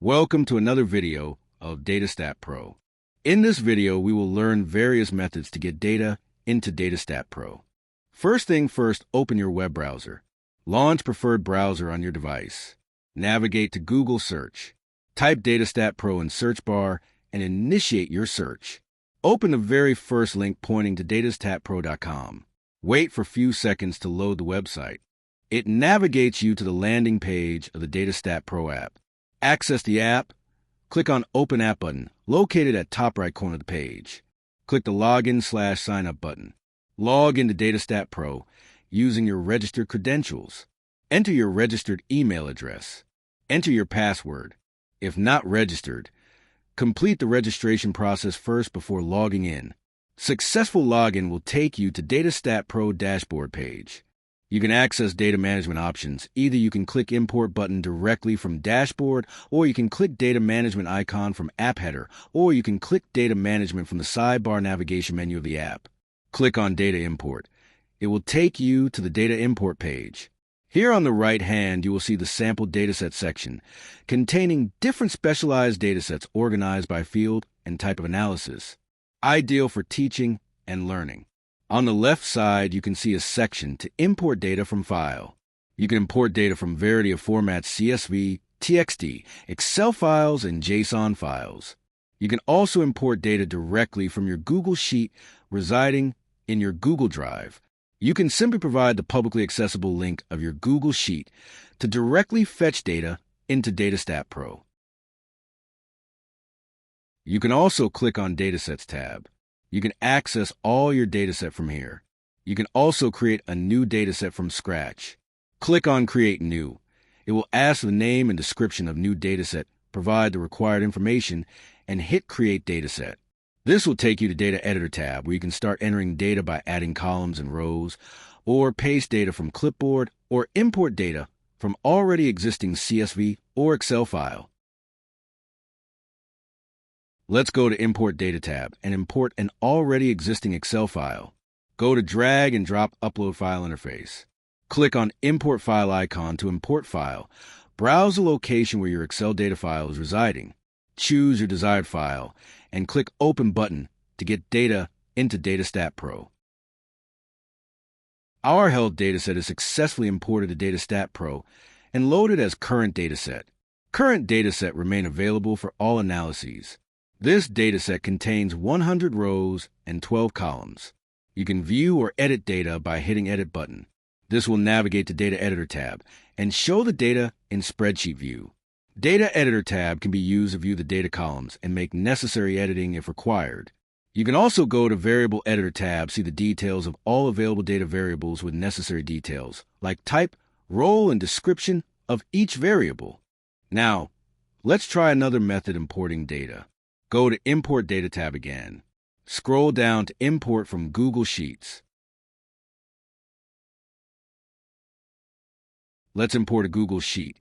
Welcome to another video of DataStatPro. In this video, we will learn various methods to get data into DataStatPro. First thing first, open your web browser. Launch preferred browser on your device. Navigate to Google Search. Type DataStatPro in search bar and initiate your search. Open the very first link pointing to datastatpro.com. Wait for a few seconds to load the website. It navigates you to the landing page of the DataStatPro app. Access the app. Click on Open App button, located at top right corner of the page. Click the Login/Sign Up button. Log into DataStatPro using your registered credentials. Enter your registered email address. Enter your password. If not registered, complete the registration process first before logging in. Successful login will take you to DataStatPro dashboard page. You can access data management options. Either you can click Import button directly from Dashboard, or you can click Data Management icon from App Header, or you can click Data Management from the sidebar navigation menu of the app. Click on Data Import. It will take you to the Data Import page. Here on the right hand, you will see the Sample Dataset section, containing different specialized datasets organized by field and type of analysis, ideal for teaching and learning. On the left side, you can see a section to import data from file. You can import data from variety of formats: CSV, TXT, Excel files, and JSON files. You can also import data directly from your Google Sheet residing in your Google Drive. You can simply provide the publicly accessible link of your Google Sheet to directly fetch data into DataStatPro. You can also click on Datasets tab. You can access all your dataset from here. You can also create a new dataset from scratch. Click on Create New. It will ask the name and description of new dataset, provide the required information, and hit Create Dataset. This will take you to Data Editor tab, where you can start entering data by adding columns and rows, or paste data from clipboard, or import data from already existing CSV or Excel file. Let's go to Import Data tab and import an already existing Excel file. Go to Drag and Drop Upload File Interface. Click on Import File icon to import file. Browse the location where your Excel data file is residing. Choose your desired file and click Open button to get data into DataStatPro. Our health dataset is successfully imported to DataStatPro and loaded as Current Dataset. Current Dataset remain available for all analyses. This dataset contains 100 rows and 12 columns. You can view or edit data by hitting Edit button. This will navigate to Data Editor tab and show the data in Spreadsheet view. Data Editor tab can be used to view the data columns and make necessary editing if required. You can also go to Variable Editor tab, see the details of all available data variables with necessary details, like type, role, and description of each variable. Now, let's try another method importing data. Go to Import Data tab again. Scroll down to Import from Google Sheets. Let's import a Google Sheet.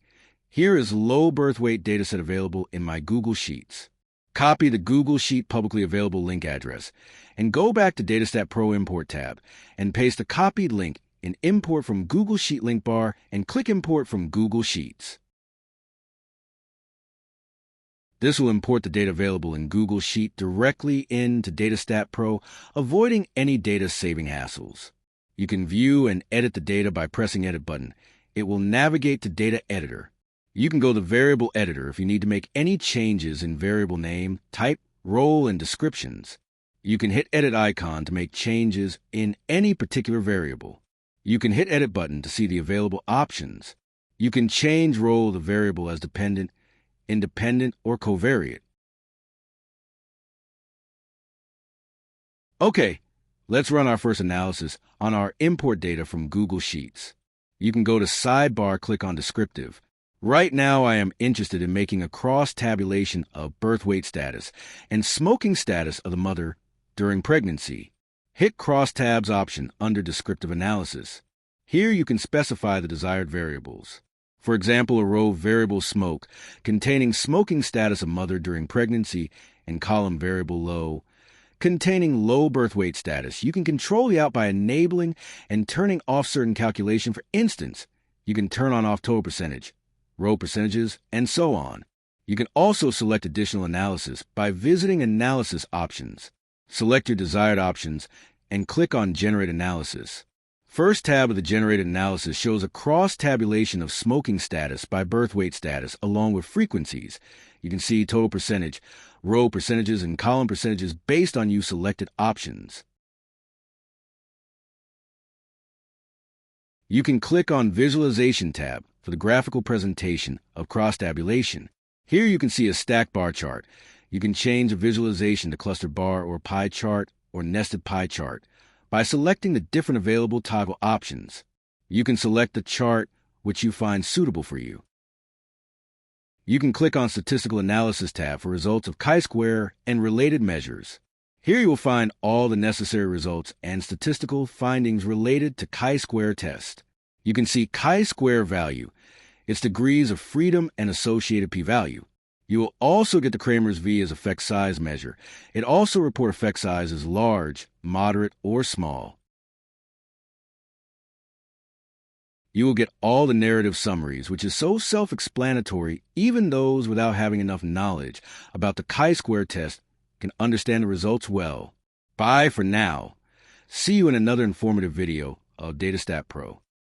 Here is low birth weight dataset available in my Google Sheets. Copy the Google Sheet publicly available link address and go back to DataStatPro Import tab and paste the copied link in Import from Google Sheet link bar and click Import from Google Sheets. This will import the data available in Google Sheet directly into DataStatPro, avoiding any data saving hassles. You can view and edit the data by pressing Edit button. It will navigate to Data Editor. You can go to Variable Editor if you need to make any changes in variable name, type, role, and descriptions. You can hit Edit icon to make changes in any particular variable. You can hit Edit button to see the available options. You can change role of the variable as dependent, independent, or covariate. Okay, let's run our first analysis on our import data from Google Sheets. You can go to Sidebar, click on Descriptive. Right now, I am interested in making a cross-tabulation of birth weight status and smoking status of the mother during pregnancy. Hit Cross-Tabs option under Descriptive Analysis. Here you can specify the desired variables. For example, a row variable smoke containing smoking status of mother during pregnancy and column variable low containing low birth weight status. You can control the out by enabling and turning off certain calculation. For instance, you can turn on off total percentage, row percentages, and so on. You can also select additional analysis by visiting Analysis options. Select your desired options and click on Generate Analysis. First tab of the Generated Analysis shows a cross-tabulation of smoking status by birth weight status along with frequencies. You can see total percentage, row percentages, and column percentages based on you selected options. You can click on Visualization tab for the graphical presentation of cross-tabulation. Here you can see a stack bar chart. You can change a visualization to cluster bar or pie chart or nested pie chart by selecting the different available toggle options. You can select the chart which you find suitable for you. You can click on Statistical Analysis tab for results of chi-square and related measures. Here you will find all the necessary results and statistical findings related to chi-square test. You can see chi-square value, its degrees of freedom and associated p-value. You will also get the Kramer's V as effect size measure. It also reports effect size as large, moderate, or small. You will get all the narrative summaries, which is so self-explanatory, even those without having enough knowledge about the chi-square test can understand the results well. Bye for now. See you in another informative video of DataStatPro.